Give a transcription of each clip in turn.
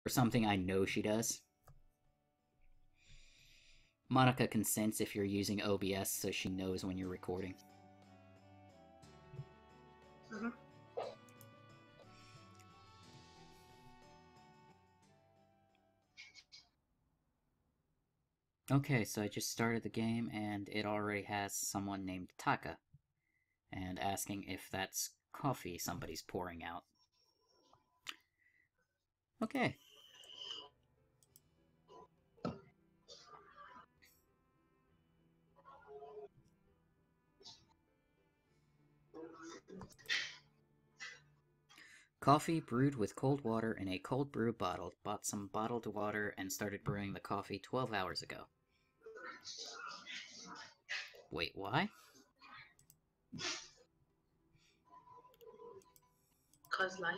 something I know she does. Monica consents if you're using OBS so she knows when you're recording. Mm-hmm. Okay, so I just started the game and it already has someone named Taka, and asking if that's coffee somebody's pouring out. Okay. Coffee brewed with cold water in a cold brew bottle. Bought some bottled water and started brewing the coffee 12 hours ago. Wait, why? 'Cause life.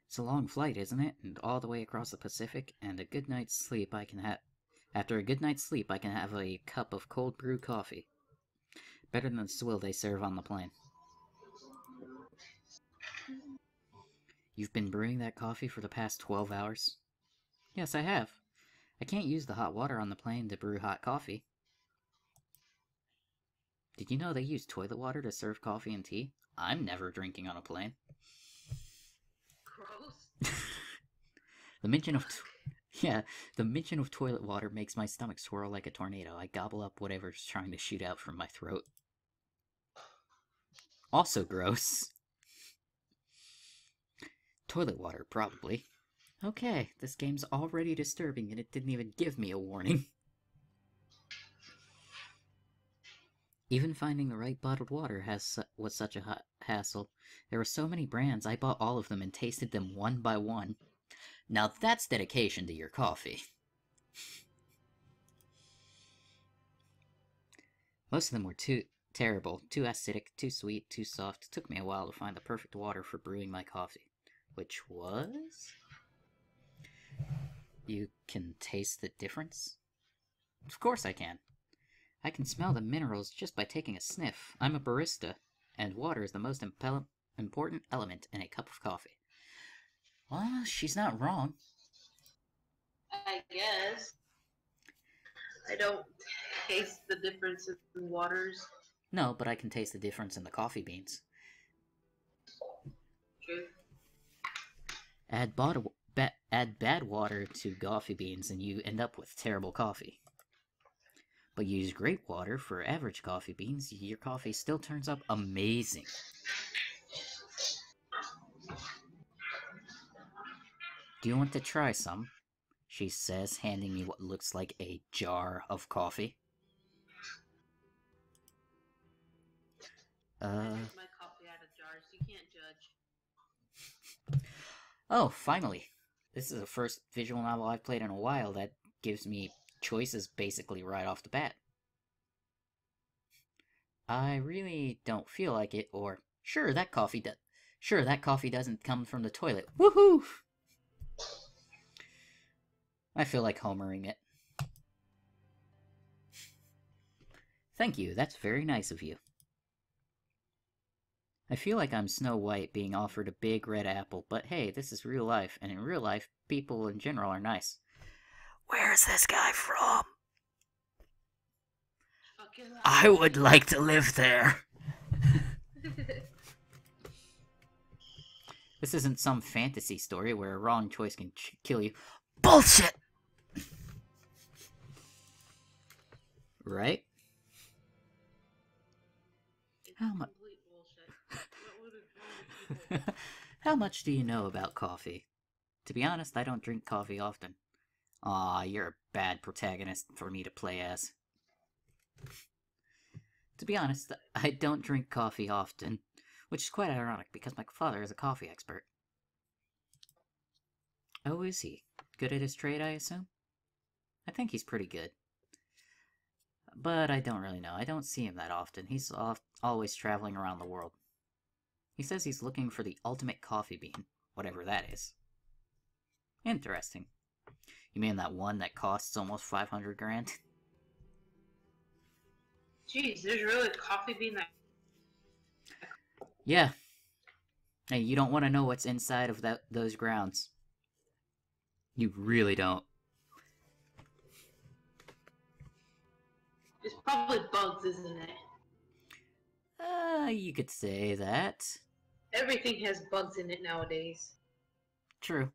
It's a long flight, isn't it? And all the way across the Pacific, and a good night's sleep I can have... After a good night's sleep, I can have a cup of cold brew coffee. Better than the swill they serve on the plane. You've been brewing that coffee for the past 12 hours? Yes, I have. I can't use the hot water on the plane to brew hot coffee. Did you know they use toilet water to serve coffee and tea? I'm never drinking on a plane. Gross. The mention of... the mention of toilet water makes my stomach swirl like a tornado. I gobble up whatever's trying to shoot out from my throat. Also gross. Toilet water, probably. Okay, this game's already disturbing and it didn't even give me a warning. Even finding the right bottled water was such a hassle. There were so many brands, I bought all of them and tasted them one by one. Now that's dedication to your coffee. Most of them were too terrible, too acidic, too sweet, too soft. It took me a while to find the perfect water for brewing my coffee. Which was... You can taste the difference? Of course I can. I can smell the minerals just by taking a sniff. I'm a barista, and water is the most important element in a cup of coffee. Well, she's not wrong. I guess. I don't taste the difference in waters. No, but I can taste the difference in the coffee beans. True. Add bad water to coffee beans and you end up with terrible coffee. But use great water for average coffee beans, your coffee still turns up amazing. Do you want to try some? She says, handing me what looks like a jar of coffee. I make my coffee out of jars. You can't judge. Oh, finally. This is the first visual novel I've played in a while that gives me choices basically right off the bat. I really don't feel like it, or sure that coffee doesn't come from the toilet. Woohoo! I feel like homering it. Thank you, that's very nice of you. I feel like I'm Snow White being offered a big red apple, but hey, this is real life, and in real life, people in general are nice. Where's this guy from? I would like to live there. This isn't some fantasy story where a wrong choice can kill you. Bullshit! Right? How much? How much do you know about coffee? To be honest, I don't drink coffee often. Aw, you're a bad protagonist for me to play as. To be honest, I don't drink coffee often, which is quite ironic because my father is a coffee expert. Oh, is he? Good at his trade, I assume? I think he's pretty good. But I don't really know. I don't see him that often. He's always traveling around the world. He says he's looking for the ultimate coffee bean, whatever that is. Interesting. You mean that one that costs almost 500 grand? Jeez, there's really a coffee bean that... Yeah. Hey, you don't want to know what's inside of those grounds. You really don't. It's probably bugs, isn't it? You could say that. Everything has bugs in it nowadays. True.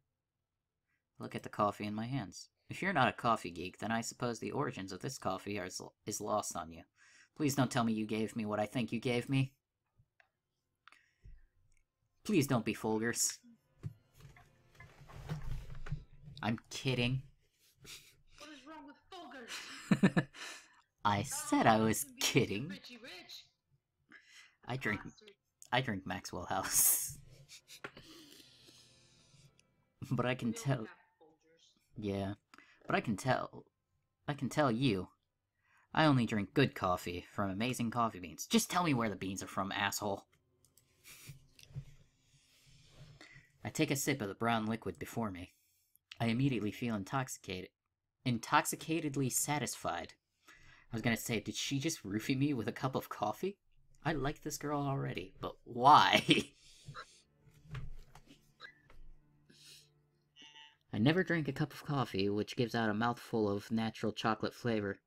Look at the coffee in my hands. If you're not a coffee geek, then I suppose the origins of this coffee is lost on you. Please don't tell me you gave me what I think you gave me. Please don't be Folgers. I'm kidding. What is wrong with Folgers? I said I was kidding. Richie Rich. I drink Maxwell House. But I can tell. Yeah, but I can tell you. I only drink good coffee from amazing coffee beans. Just tell me where the beans are from, asshole. I take a sip of the brown liquid before me. I immediately feel intoxicatedly satisfied. I was gonna say, did she just roofie me with a cup of coffee? I like this girl already, but why? I never drink a cup of coffee which gives out a mouthful of natural chocolate flavor.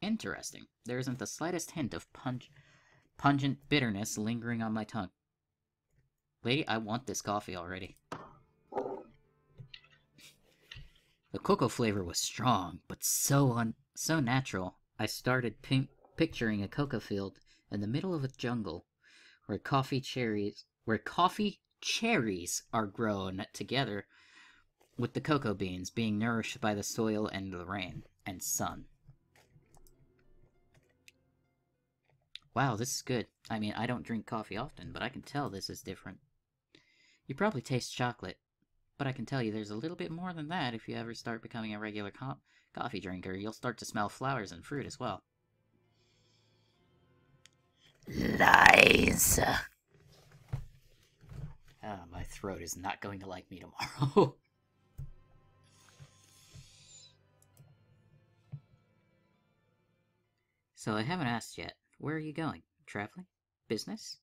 Interesting. There isn't the slightest hint of pungent bitterness lingering on my tongue. Lady, I want this coffee already. The cocoa flavor was strong, but so natural. I started picturing a cocoa field in the middle of a jungle, where coffee cherries are grown together with the cocoa beans, being nourished by the soil and the rain and sun. Wow, this is good. I mean, I don't drink coffee often, but I can tell this is different. You probably taste chocolate, but I can tell you there's a little bit more than that if you ever start becoming a regular coffee drinker. You'll start to smell flowers and fruit as well. Lies! My throat is not going to like me tomorrow. So I haven't asked yet. Where are you going? Traveling? Business?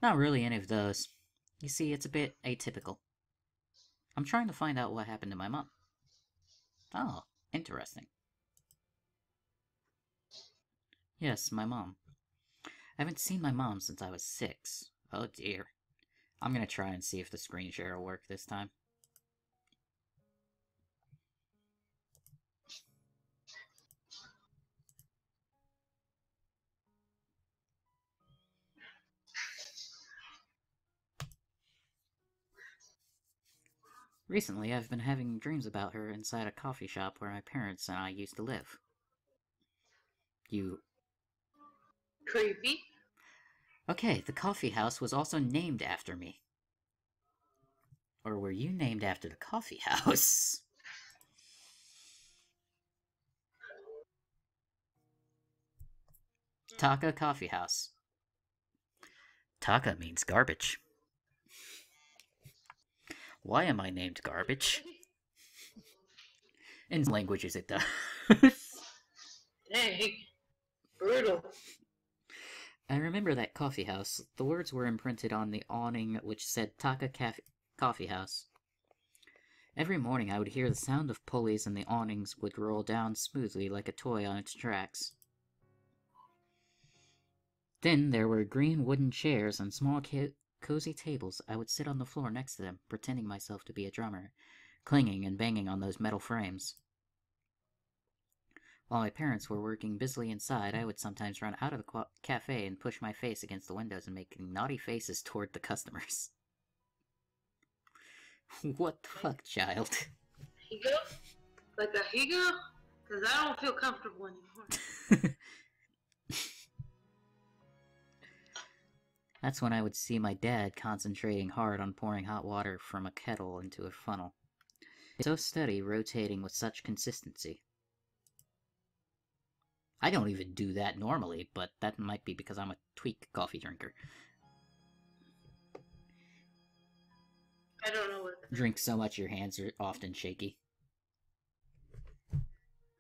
Not really any of those. You see, it's a bit atypical. I'm trying to find out what happened to my mom. Oh, interesting. Yes, my mom. I haven't seen my mom since I was 6. Oh dear. I'm gonna try and see if the screen share will work this time. Recently, I've been having dreams about her inside a coffee shop where my parents and I used to live. You... Creepy. Okay, the coffee house was also named after me. Or were you named after the coffee house? Taka Coffee House. Taka means garbage. Why am I named garbage? In some languages it does. Dang. Brutal. I remember that coffee house. The words were imprinted on the awning which said Taka Coffee House. Every morning I would hear the sound of pulleys and the awnings would roll down smoothly like a toy on its tracks. Then there were green wooden chairs and small cozy tables. I would sit on the floor next to them, pretending myself to be a drummer, clinging and banging on those metal frames. While my parents were working busily inside, I would sometimes run out of the cafe and push my face against the windows and make naughty faces toward the customers. What the fuck, child? Higo? Like a higo? Because I don't feel comfortable anymore. That's when I would see my dad concentrating hard on pouring hot water from a kettle into a funnel. It's so steady, rotating with such consistency. I don't even do that normally, but that might be because I'm a tweak coffee drinker. I don't know what. Drink so much your hands are often shaky.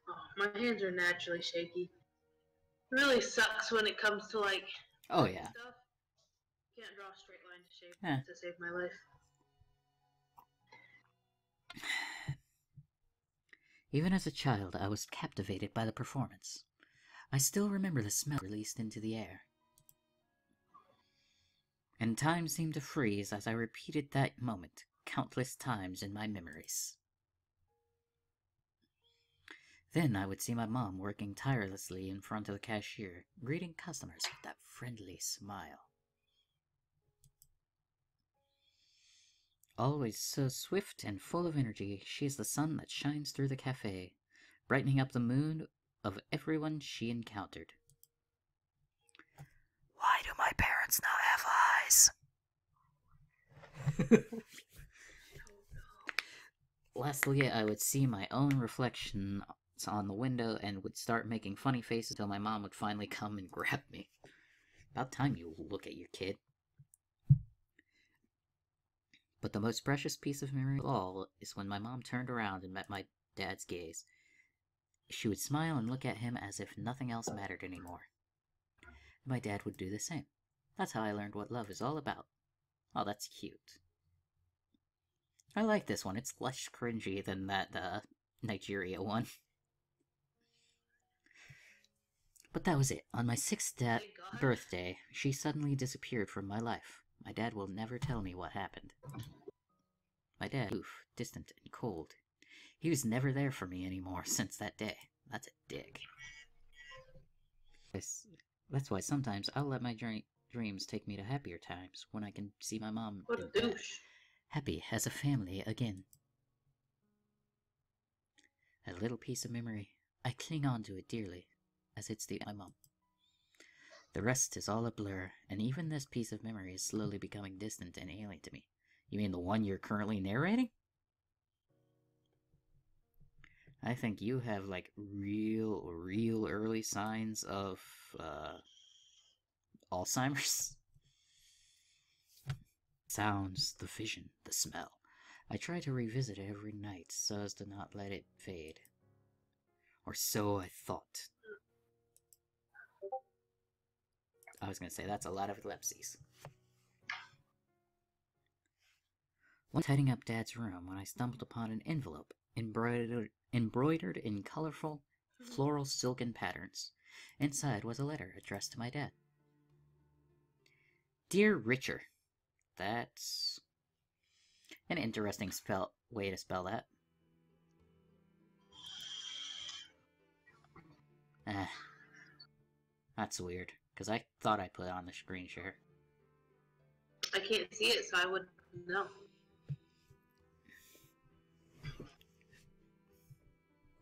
Oh, my hands are naturally shaky. It really sucks when it comes to like. Oh yeah. Stuff. Can't draw a straight line to save my life. Even as a child, I was captivated by the performance. I still remember the smell released into the air. And time seemed to freeze as I repeated that moment countless times in my memories. Then I would see my mom working tirelessly in front of the cashier, greeting customers with that friendly smile. Always so swift and full of energy, she is the sun that shines through the cafe, brightening up the mood of everyone she encountered. Why do my parents not have eyes? Lastly, I would see my own reflection on the window and would start making funny faces until my mom would finally come and grab me. About time you look at your kid. But the most precious piece of memory of all is when my mom turned around and met my dad's gaze. She would smile and look at him as if nothing else mattered anymore. My dad would do the same. That's how I learned what love is all about. Oh, that's cute. I like this one. It's less cringy than that Nigeria one. But that was it. On my 6th birthday, she suddenly disappeared from my life. My dad will never tell me what happened. My dad, aloof, distant, and cold. He was never there for me anymore since that day. That's a dick. That's why sometimes I'll let my dreams take me to happier times when I can see my mom and dad happy as a family again. A little piece of memory. I cling on to it dearly, as it's my mom. The rest is all a blur, and even this piece of memory is slowly becoming distant and alien to me. You mean the one you're currently narrating? I think you have, like, real early signs of, Alzheimer's. Sounds, the vision, the smell. I try to revisit it every night so as to not let it fade. Or so I thought. I was gonna say, that's a lot of ellipses. One tidying up Dad's room when I stumbled upon an envelope embroidered in colorful, floral silken patterns. Inside was a letter addressed to my dad. Dear Richard. That's an interesting way to spell that. That's weird, because I thought I put it on the screen share. I can't see it, so I wouldn't know.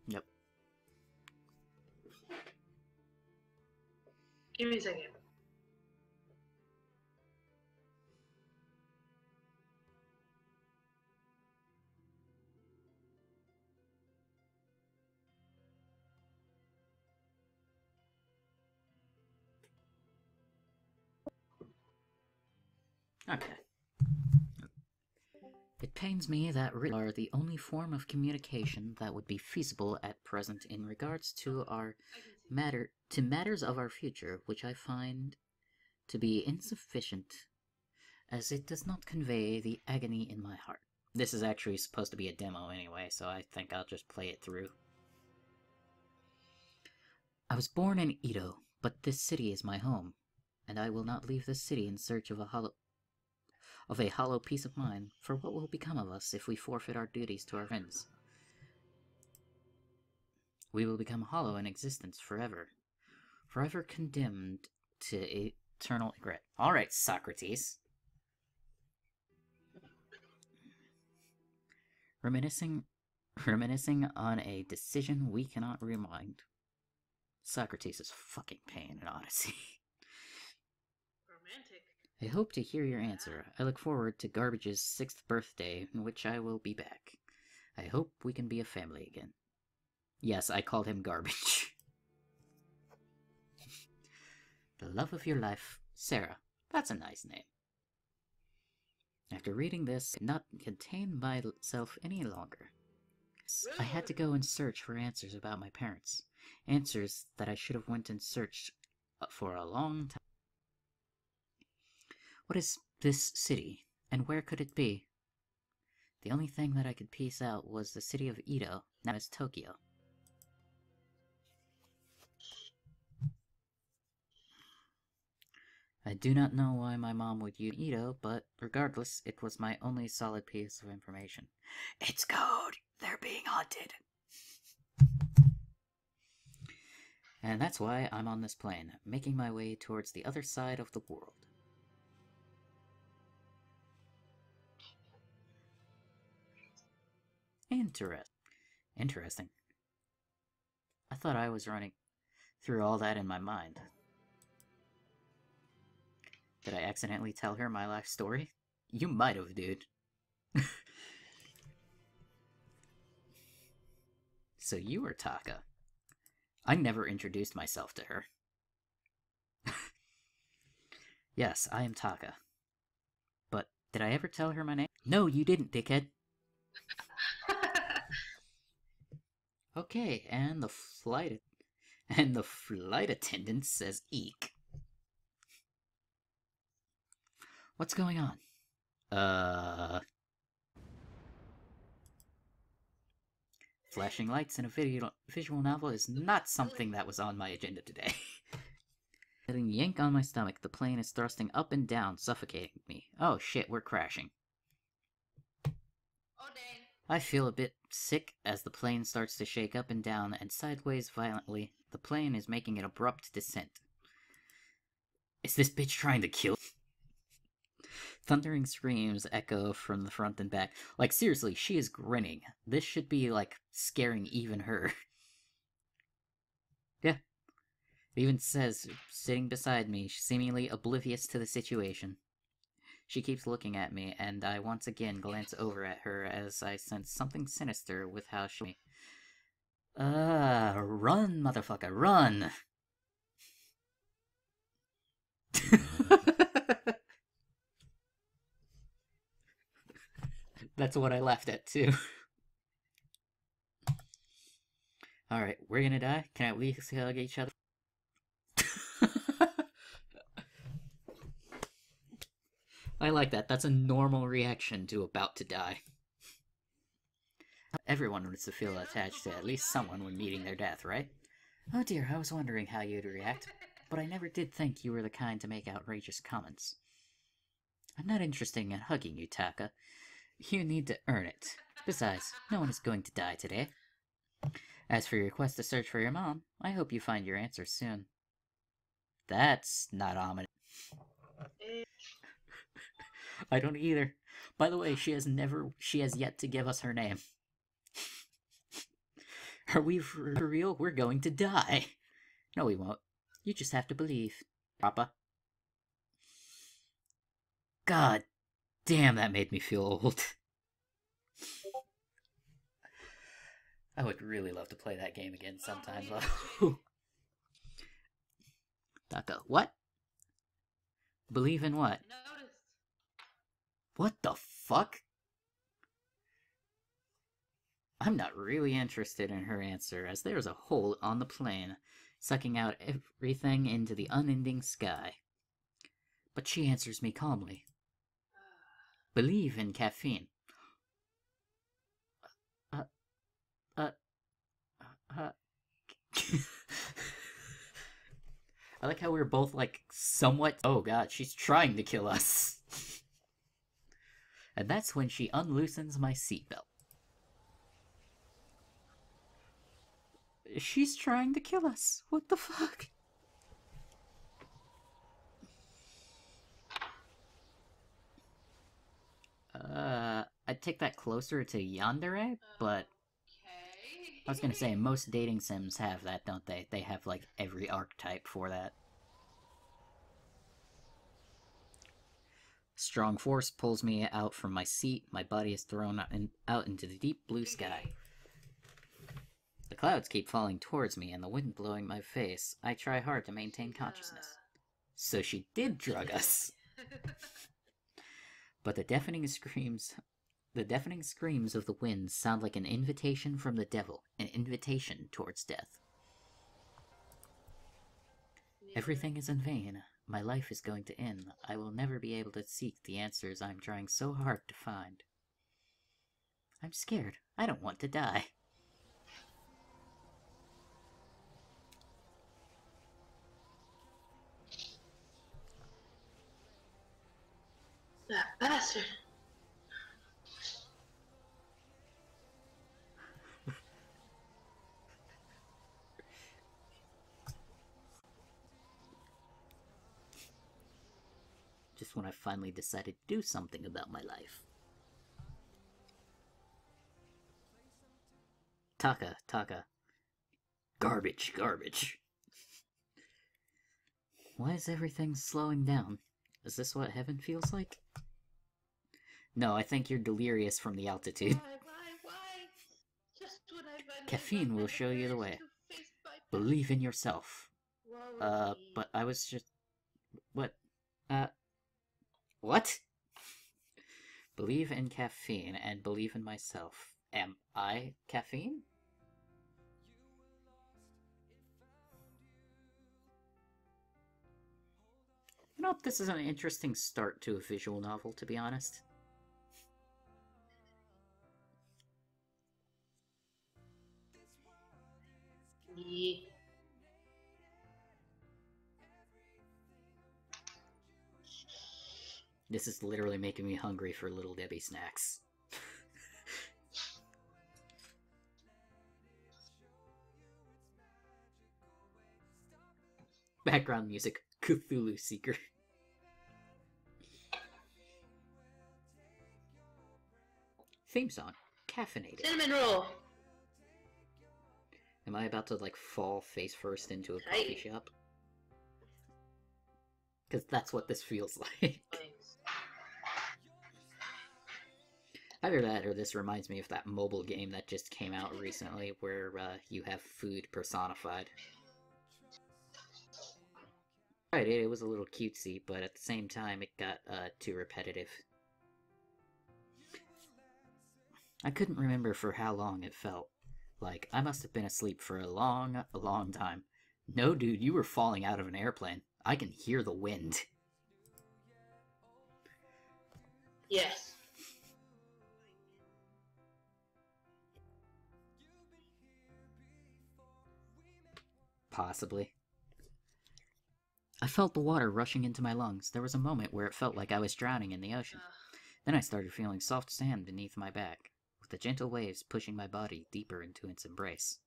Yep. Give me a second. Okay. It pains me that written are the only form of communication that would be feasible at present in regards to matters of our future, which I find to be insufficient, as it does not convey the agony in my heart. This is actually supposed to be a demo anyway, so I think I'll just play it through. I was born in Edo, but this city is my home, and I will not leave this city in search of a hollow peace of mind, for what will become of us if we forfeit our duties to our friends? We will become hollow in existence forever condemned to eternal regret. Alright, Socrates. Reminiscing on a decision we cannot rewind. Socrates is fucking pain in Odyssey. Romantic. I hope to hear your answer. I look forward to Garbage's 6th birthday, in which I will be back. I hope we can be a family again. Yes, I called him Garbage. The love of your life, Sarah. That's a nice name. After reading this, I could not contain myself any longer. I had to go and search for answers about my parents. Answers that I should have went and searched for a long time. What is this city, and where could it be? The only thing that I could piece out was the city of Edo, now as Tokyo. I do not know why my mom would use Edo, but regardless, it was my only solid piece of information. It's code! They're being haunted! And that's why I'm on this plane, making my way towards the other side of the world. Interesting. I thought I was running through all that in my mind. Did I accidentally tell her my life story? You might have, dude. So you were Taka. I never introduced myself to her. Yes, I am Taka. But did I ever tell her my name? No, you didn't, dickhead. Okay, and the flight attendant says eek. What's going on? Flashing lights in a visual novel is not something that was on my agenda today. Getting yank on my stomach, the plane is thrusting up and down, suffocating me. Oh shit, we're crashing. Oh dang. I feel a bit sick as the plane starts to shake up and down and sideways violently. The plane is making an abrupt descent. Is this bitch trying to kill? Thundering screams echo from the front and back. Like, seriously, she is grinning. This should be, like, scaring even her. Yeah. It even says, sitting beside me, seemingly oblivious to the situation. She keeps looking at me, and I once again glance over at her as I sense something sinister with how she... run, motherfucker, run! That's what I laughed at, too. Alright, we're gonna die? Can I at least hug each other? I like that. That's a normal reaction to about to die. Everyone wants to feel attached to at least someone when meeting their death, right? Oh dear, I was wondering how you'd react, but I never did think you were the kind to make outrageous comments. I'm not interested in hugging you, Taka. You need to earn it. Besides, no one is going to die today. As for your quest to search for your mom, I hope you find your answer soon. That's not ominous. I don't either. By the way, she has yet to give us her name. Are we for real? We're going to die. No, we won't. You just have to believe. Papa. God damn, that made me feel old. I would really love to play that game again sometime, though. Taka, what? Believe in what? What the fuck? I'm not really interested in her answer, as there's a hole on the plane, sucking out everything into the unending sky. But she answers me calmly. Believe in Caffiene. I like how we're both, like, somewhat... Oh god, she's trying to kill us. And that's when she unloosens my seatbelt. She's trying to kill us. What the fuck? I'd take that closer to yandere, but... I was gonna say, most dating sims have that, don't they? They have, like, every archetype for that. Strong force pulls me out from my seat. My body is thrown out into the deep blue sky. The clouds keep falling towards me and the wind blowing my face. I try hard to maintain consciousness. So she did drug us. But the deafening screams of the wind sound like an invitation from the devil, an invitation towards death. Everything is in vain. My life is going to end. I will never be able to seek the answers I'm trying so hard to find. I'm scared. I don't want to die. That bastard. Just when I finally decided to do something about my life. Taka. Garbage. Why is everything slowing down? Is this what heaven feels like? No, I think you're delirious from the altitude. Why? Just when I Caffiene will show you the way. Believe in yourself. But I was just... What? What? Believe in Caffiene and believe in myself. Am I Caffiene? You know, this is an interesting start to a visual novel, to be honest. Yeah. This is literally making me hungry for Little Debbie snacks. Background music, Cthulhu Seeker. Theme song, Caffeinated. Cinnamon roll. Am I about to, like, fall face first into a coffee shop? Because that's what this feels like. Either that or this reminds me of that mobile game that just came out recently where you have food personified. Right, it was a little cutesy, but at the same time it got too repetitive. I couldn't remember for how long it felt. Like, I must have been asleep for a long time. No, dude, you were falling out of an airplane. I can hear the wind. Yes. Possibly. I felt the water rushing into my lungs. There was a moment where it felt like I was drowning in the ocean. Then I started feeling soft sand beneath my back, with the gentle waves pushing my body deeper into its embrace.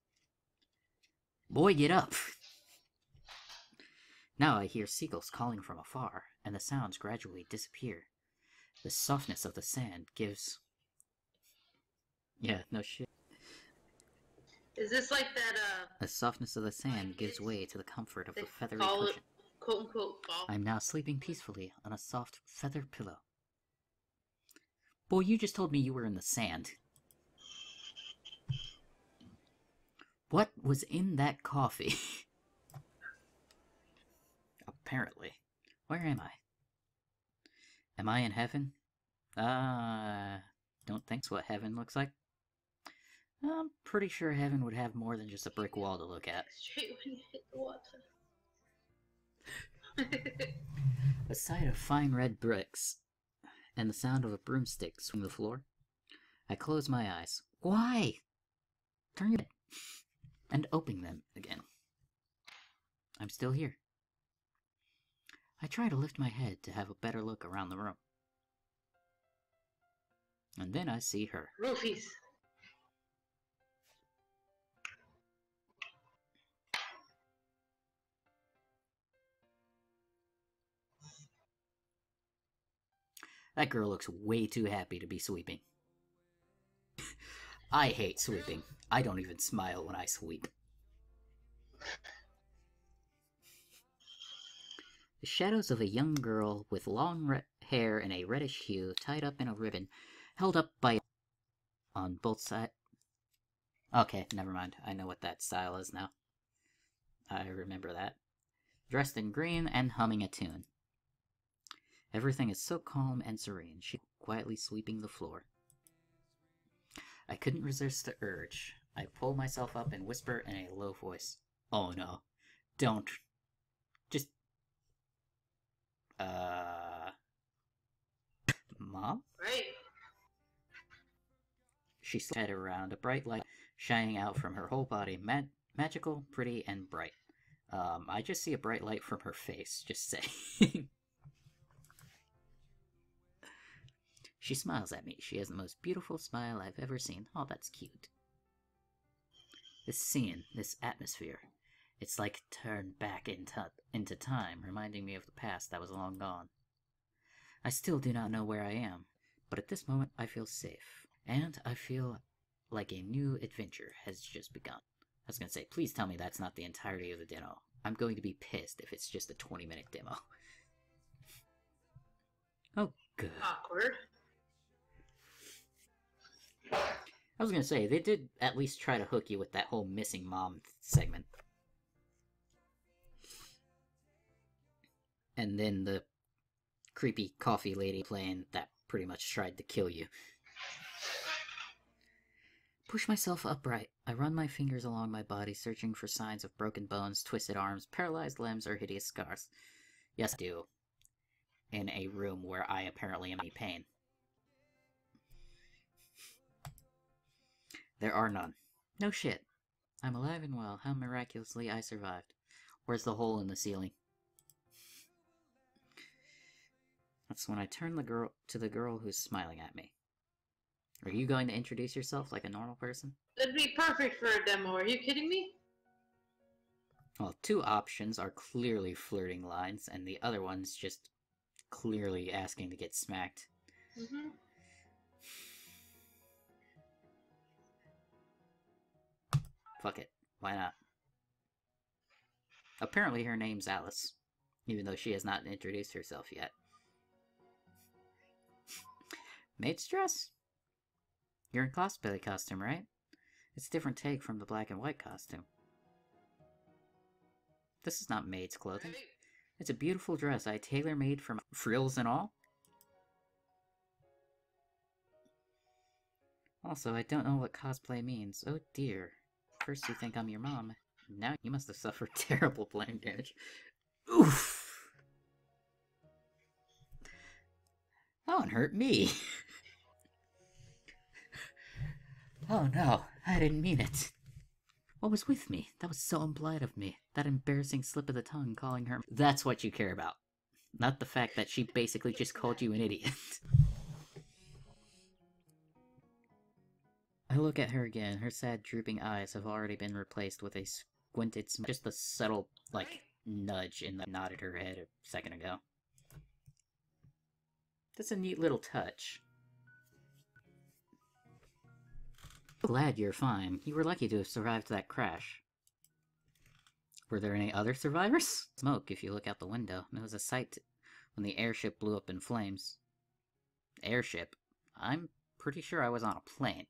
Boy, get up! Now I hear seagulls calling from afar, and the sounds gradually disappear. The softness of the sand gives... Yeah, no shit. Is this like that, The softness of the sand gives way to the comfort of the feathery call cushion. it, quote unquote, ball? I'm now sleeping peacefully on a soft feather pillow. Boy, you just told me you were in the sand. What was in that coffee? Apparently. Where am I? Am I in heaven? Don't think that's what heaven looks like. I'm pretty sure heaven would have more than just a brick wall to look at. Straight when you hit the water. A sight of fine red bricks, and the sound of a broomstick swing the floor. I close my eyes. Why? Turn your head. And open them again. I'm still here. I try to lift my head to have a better look around the room. And then I see her. Roofies. That girl looks way too happy to be sweeping. I hate sweeping. I don't even smile when I sweep. The shadows of a young girl with long hair and a reddish hue tied up in a ribbon, held up by on both sides. Okay, never mind. I know what that style is now. I remember that. Dressed in green and humming a tune. Everything is so calm and serene. She quietly sweeping the floor. I couldn't resist the urge. I pull myself up and whisper in a low voice. Oh no. Don't. Just... Mom? Right. She slid her head around, a bright light shining out from her whole body, magical, pretty, and bright. I just see a bright light from her face, just saying. She smiles at me. She has the most beautiful smile I've ever seen. Oh, that's cute. This scene, this atmosphere, it's like turned back into time, reminding me of the past that was long gone. I still do not know where I am, but at this moment I feel safe, and I feel like a new adventure has just begun. I was gonna say, please tell me that's not the entirety of the demo. I'm going to be pissed if it's just a 20-minute demo. Oh, good. Awkward. I was gonna say, they did at least try to hook you with that whole missing mom segment. And then the creepy coffee lady playing that pretty much tried to kill you. Push myself upright. I run my fingers along my body, searching for signs of broken bones, twisted arms, paralyzed limbs, or hideous scars. Yes, I do. In a room where I apparently am in pain. There are none. No shit. I'm alive and well. How miraculously I survived. Where's the hole in the ceiling? That's when I turn to the girl who's smiling at me. Are you going to introduce yourself like a normal person? That'd be perfect for a demo. Are you kidding me? Well, two options are clearly flirting lines, and the other one's just clearly asking to get smacked. Mm-hmm. Fuck it. Why not? Apparently her name's Alice, even though she has not introduced herself yet. Maid's dress? You're in cosplay costume, right? It's a different take from the black and white costume. This is not maid's clothing. It's a beautiful dress I tailor-made from frills and all. Also, I don't know what cosplay means. Oh dear. First you think I'm your mom. Now you must have suffered terrible brain damage. Oof! That one hurt me. Oh no, I didn't mean it. What was with me? That was so impolite of me. That embarrassing slip of the tongue calling her... That's what you care about. Not the fact that she basically just called you an idiot. I look at her again. Her sad, drooping eyes have already been replaced with a squinted smile. Just a subtle, nudge in the nodded her head a second ago. That's a neat little touch. Glad you're fine. You were lucky to have survived that crash. Were there any other survivors? Smoke if you look out the window. It was a sight when the airship blew up in flames. Airship? I'm pretty sure I was on a plane.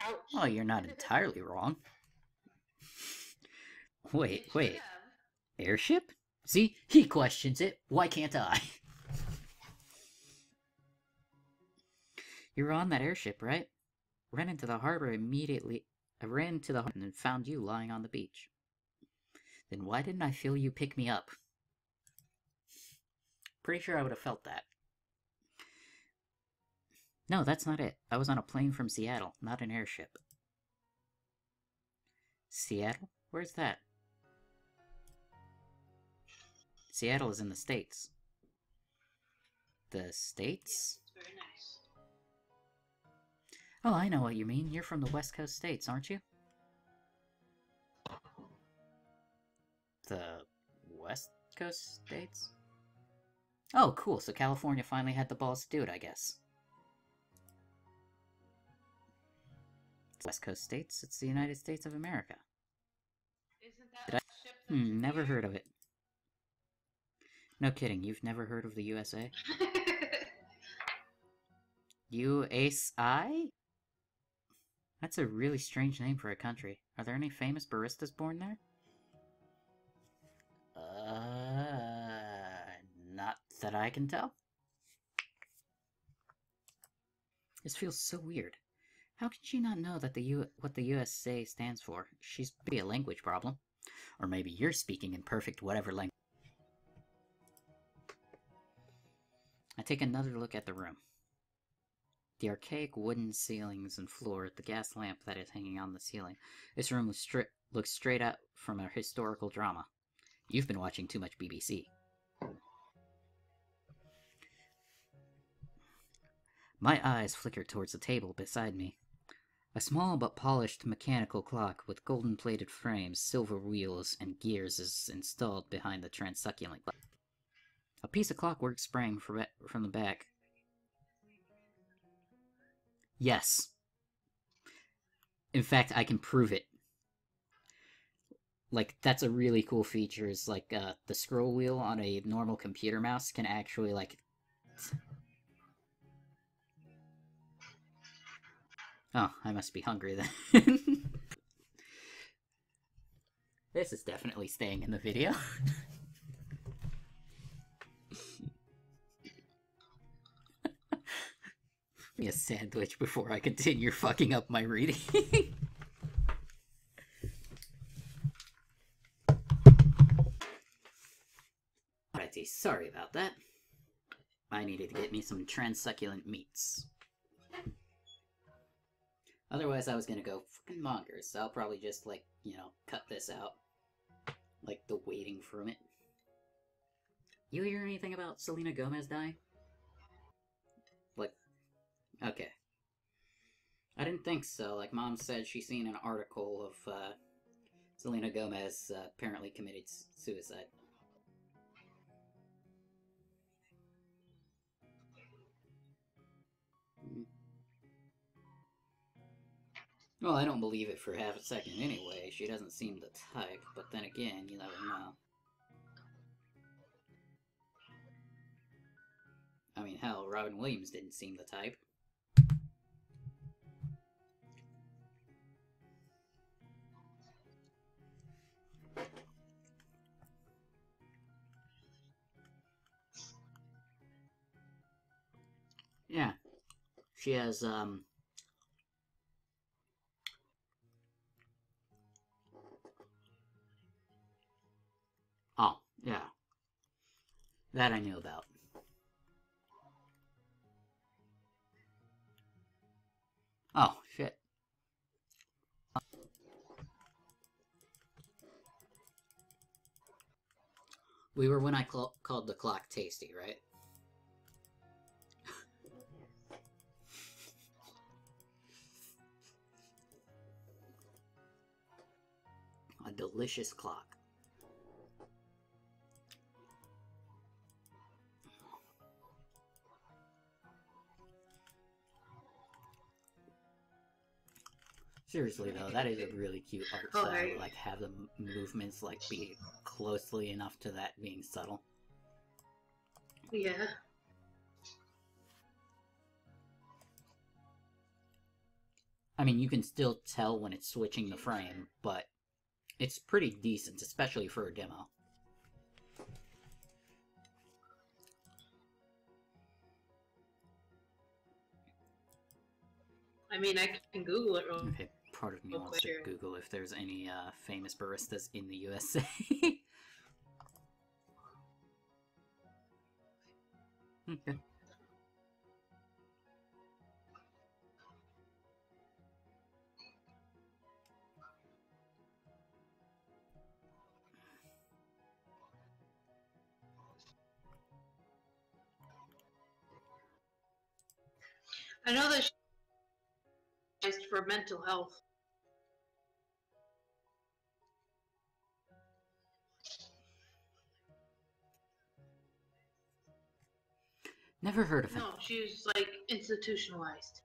Ouch. Oh, you're not entirely wrong. Wait. Airship? See? He questions it. Why can't I? You were on that airship, right? Ran into the harbor immediately. I ran to the harbor and found you lying on the beach. Then why didn't I feel you pick me up? Pretty sure I would have felt that. No, that's not it. I was on a plane from Seattle, not an airship. Seattle? Where's that? Seattle is in the States. The States? Yes, it's very nice. Oh, I know what you mean. You're from the West Coast states, aren't you? The West Coast states? Oh, cool. So California finally had the balls to do it, I guess. West Coast states? It's the United States of America. Isn't that ship that Never heard of it. No kidding, you've never heard of the USA? USI? That's a really strange name for a country. Are there any famous baristas born there? Not that I can tell. This feels so weird. How can she not know that what the USA stands for? She's maybe a language problem. Or maybe you're speaking in perfect whatever language. I take another look at the room. The archaic wooden ceilings and floor, the gas lamp that is hanging on the ceiling. This room looks straight out from a historical drama. You've been watching too much BBC. My eyes flicker towards the table beside me. A small but polished mechanical clock with golden-plated frames, silver wheels, and gears is installed behind the transsucculent glass. A piece of clockwork sprang from the back. Yes. In fact, I can prove it. Like, that's a really cool feature, is like, the scroll wheel on a normal computer mouse can actually, like... Oh, I must be hungry then. This is definitely staying in the video. Give me a sandwich before I continue fucking up my reading. Alrighty, sorry about that. I needed to get me some transsucculent meats. Otherwise, I was gonna go fucking bonkers, so I'll probably just, like, you know, cut this out. Like, the waiting from it. You hear anything about Selena Gomez dying? Like, okay. I didn't think so. Like, Mom said she seen an article of, Selena Gomez, apparently committed suicide. Well, I don't believe it for half a second anyway. She doesn't seem the type, but then again, you never know. I mean, hell, Robin Williams didn't seem the type. Yeah. She has, Oh, yeah. That I knew about. Oh, shit. We were when I called the clock tasty, right? A delicious clock. Seriously though, that is a really cute art style. Right. Like, have the movements like be closely enough to that being subtle. Yeah. I mean, you can still tell when it's switching the frame, but it's pretty decent, especially for a demo. I mean, I can Google it real Okay, part of me real wants to quick. Google if there's any famous baristas in the USA. Okay. I know that she's for mental health. Never heard of him. No, she's like institutionalized.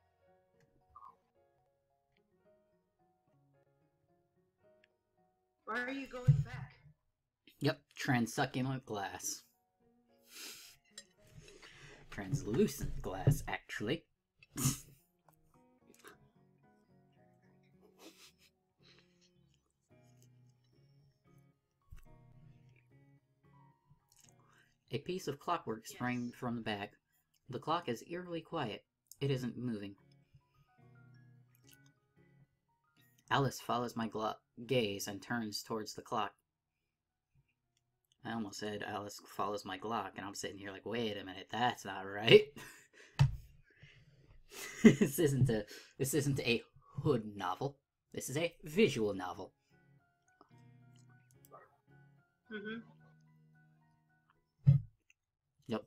Why are you going back? Yep, transsucculent glass. Translucent glass, actually. A piece of clockwork sprang from the back. The clock is eerily quiet. It isn't moving. Alice follows my gaze and turns towards the clock. I almost said Alice follows my Glock, and I'm sitting here like, wait a minute, that's not right. this isn't a hood novel. This is a visual novel. Mm-hmm. Yep.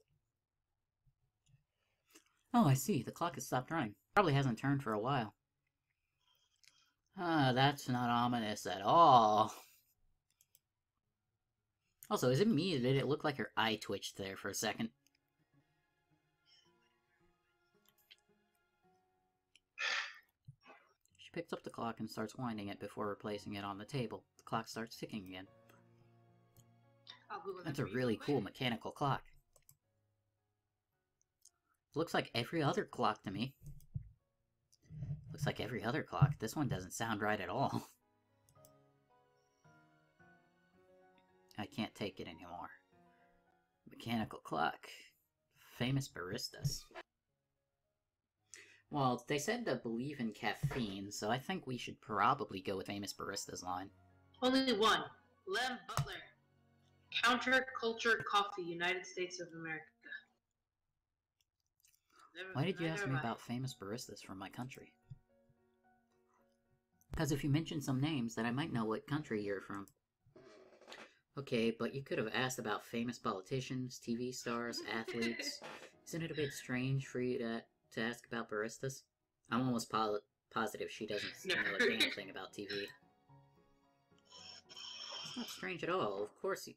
Oh, I see. The clock has stopped running. Probably hasn't turned for a while. Ah, that's not ominous at all. Also, is it me or did it look like her eye twitched there for a second? She picks up the clock and starts winding it before replacing it on the table. The clock starts ticking again. That's a really cool mechanical clock. Looks like every other clock to me. Looks like every other clock. This one doesn't sound right at all. I can't take it anymore. Mechanical clock. Famous baristas. Well, they said to believe in caffeine, so I think we should probably go with famous baristas line. Only one. Lem Butler. Counterculture Coffee, United States of America. Why did you ask me about famous baristas from my country? Because if you mention some names, then I might know what country you're from. Okay, but you could have asked about famous politicians, TV stars, athletes. Isn't it a bit strange for you to ask about baristas? I'm almost positive she doesn't know a damn thing about TV. It's not strange at all. Of course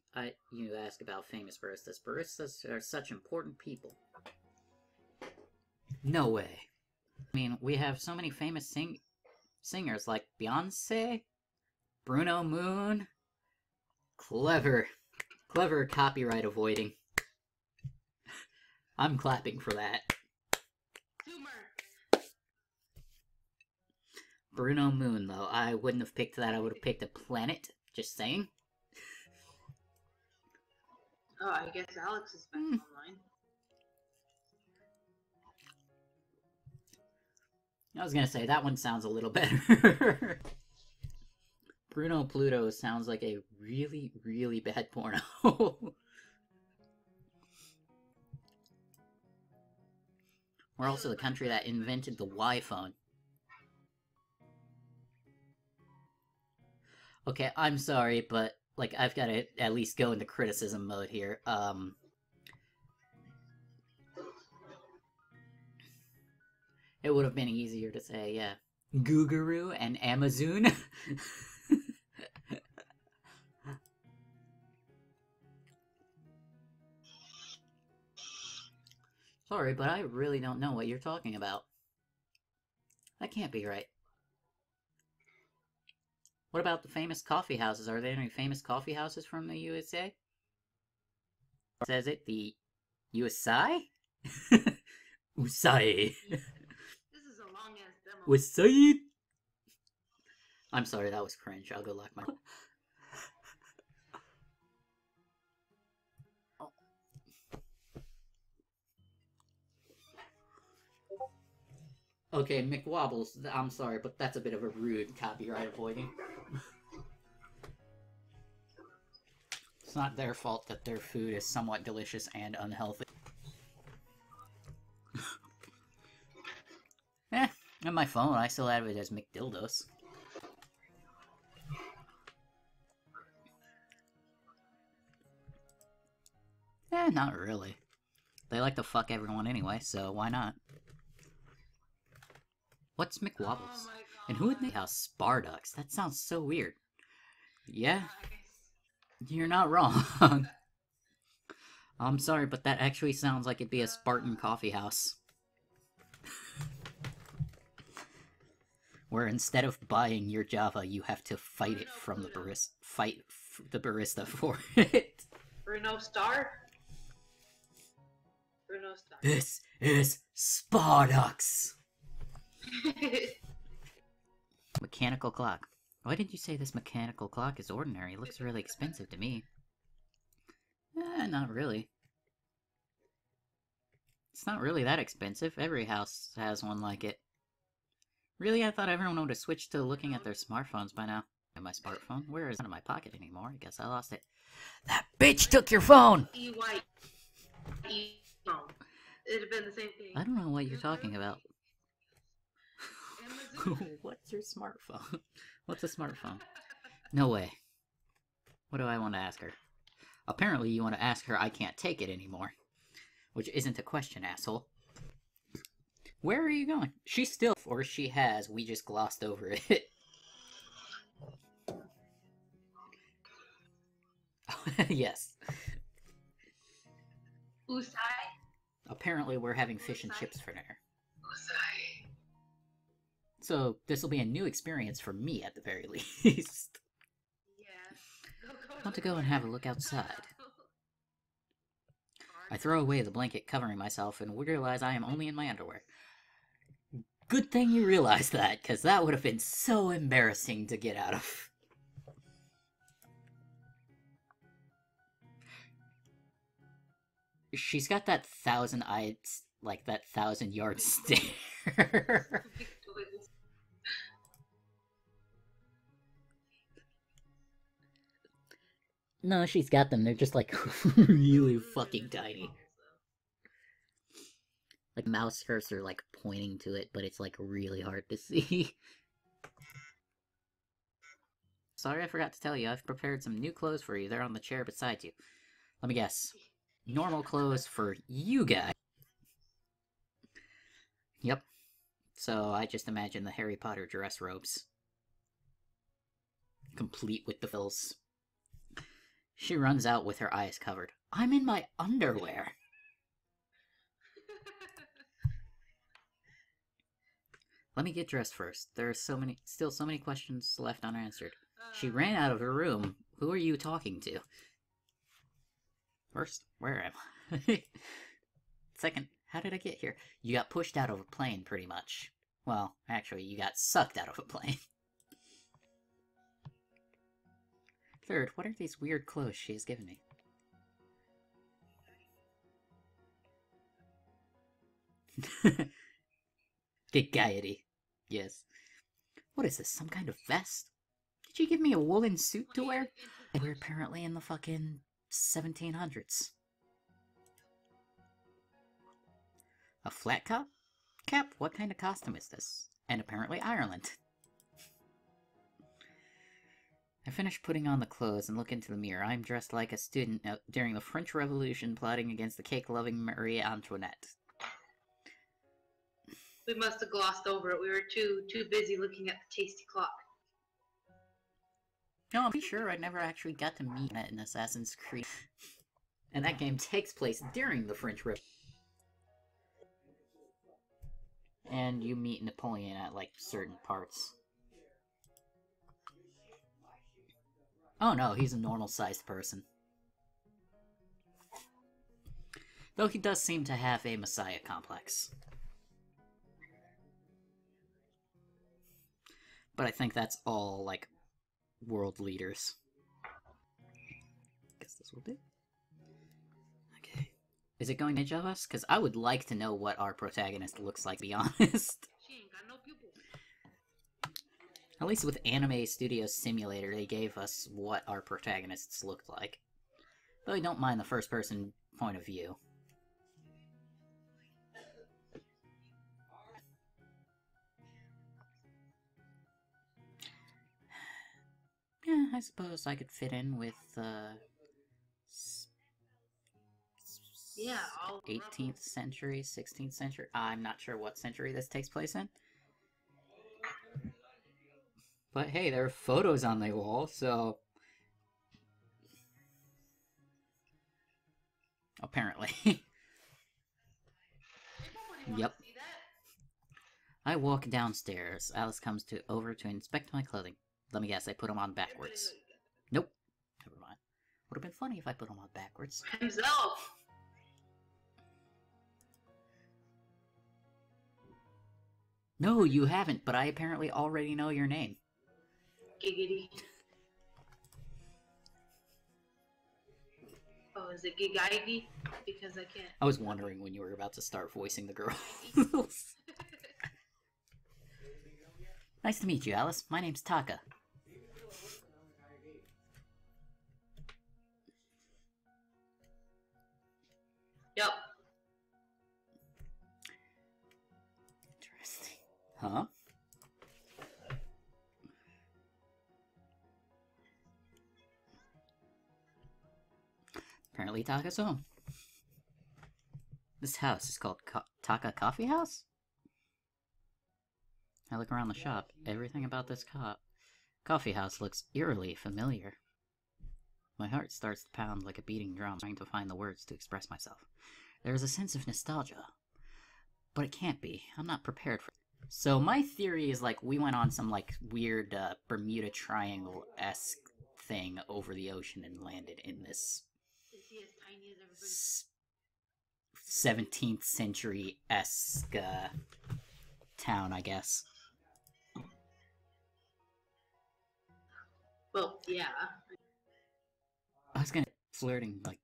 you ask about famous baristas. Baristas are such important people. No way. I mean, we have so many famous singers like Beyonce, Bruno Moon. Clever copyright avoiding. I'm clapping for that. Bruno Moon, though. I wouldn't have picked that. I would have picked a planet. Just saying. Oh, I guess Alex is back online. I was gonna say, that one sounds a little better. Bruno Pluto sounds like a really, really bad porno. We're also the country that invented the Y-phone. Okay, I'm sorry, but, like, I've got to at least go into criticism mode here. It would have been easier to say, yeah, Goo-Guru and Amazon. Sorry, but I really don't know what you're talking about. That can't be right. What about the famous coffee houses? Are there any famous coffee houses from the USA? Says it, the USA? Usai. This is a long-ass demo. Usai? I'm sorry, that was cringe. I'll go lock my... Okay, McWobbles, I'm sorry, but that's a bit of a rude copyright avoiding. It's not their fault that their food is somewhat delicious and unhealthy. On my phone, I still have it as McDildos. Not really. They like to fuck everyone anyway, so why not? What's McWobbles? And who would make house Sparducks? That sounds so weird. Yeah, you're not wrong. I'm sorry, but that actually sounds like it'd be a Spartan coffee house. Where instead of buying your Java, you have to fight it from the barista. Fight the barista for it. Bruno Star? Bruno Star. This is Sparducks! Mechanical clock. Why did you say this mechanical clock is ordinary? It looks really expensive to me. Not really. It's not really that expensive. Every house has one like it. Really? I thought everyone would have switched to looking at their smartphones by now. And my smartphone? Where is it? Not in my pocket anymore. I guess I lost it. That bitch took your phone! E-Y-E phone. It'd have been the same thing. I don't know what you're talking about. Amazon. What's your smartphone? What's a smartphone? No way. What do I want to ask her? Apparently you want to ask her I can't take it anymore. Which isn't a question, asshole. Where are you going? She's still, or she has, we just glossed over it. Yes. Usai. Apparently we're having fish and chips for dinner. Usai. So this will be a new experience for me at the very least. Yeah. I want to go and have a look outside. I throw away the blanket covering myself and realize I am only in my underwear. Good thing you realized that, because that would have been so embarrassing to get out of. She's got that 1,000-eyed, like that 1,000-yard stare. No, she's got them. They're just like really fucking tiny. Like mouse cursor like pointing to it, but it's like really hard to see. Sorry, I forgot to tell you. I've prepared some new clothes for you. They're on the chair beside you. Let me guess. Normal clothes for you guys. Yep. So I just imagine the Harry Potter dress robes. Complete with the frills. She runs out with her eyes covered. I'm in my underwear. Let me get dressed first. There are still so many questions left unanswered. She ran out of her room. Who are you talking to? First, where am I? Second, how did I get here? You got pushed out of a plane, pretty much. Well, actually, you got sucked out of a plane. Third, what are these weird clothes she has given me? Gaiety. Yes. What is this, some kind of vest? Did you give me a woolen suit to wear? We're apparently in the fucking 1700s. A flat cap? Cap? What kind of costume is this? And apparently Ireland. I finish putting on the clothes and look into the mirror. I'm dressed like a student during the French Revolution plotting against the cake-loving Marie Antoinette. We must have glossed over it. We were too busy looking at the tasty clock. No, I'm pretty sure I never actually got to meet it in Assassin's Creed. And that game takes place during the French Revolution. And you meet Napoleon at, like, certain parts. Oh no, he's a normal-sized person. Though he does seem to have a messiah complex. But I think that's all, like, world leaders. Guess this will do. Okay. Is it going to judge us? Because I would like to know what our protagonist looks like, to be honest. She ain't got no pupils. At least with Anime Studio Simulator, they gave us what our protagonists looked like. Though I don't mind the first-person point of view. Yeah, I suppose I could fit in with, Yeah, all 18th century, 16th century. I'm not sure what century this takes place in. But hey, there are photos on the wall, so... Apparently. Yep. I walk downstairs. Alice comes over to inspect my clothing. Let me guess, I put them on backwards. Nope. Never mind. Would have been funny if I put them on backwards. Himself. No, you haven't, but I apparently already know your name. Giggity. Oh, is it Giggity? Because I can't. I was wondering when you were about to start voicing the girls. Nice to meet you, Alice. My name's Taka. Huh? Apparently Taka's home. This house is called Taka Coffee House? I look around the shop. Everything about this coffee house looks eerily familiar. My heart starts to pound like a beating drum, trying to find the words to express myself. There is a sense of nostalgia. But it can't be. I'm not prepared for it. So my theory is, like, we went on some, like, weird Bermuda Triangle-esque thing over the ocean and landed in this 17th century-esque town, I guess. Well, yeah. I was gonna flirting, like,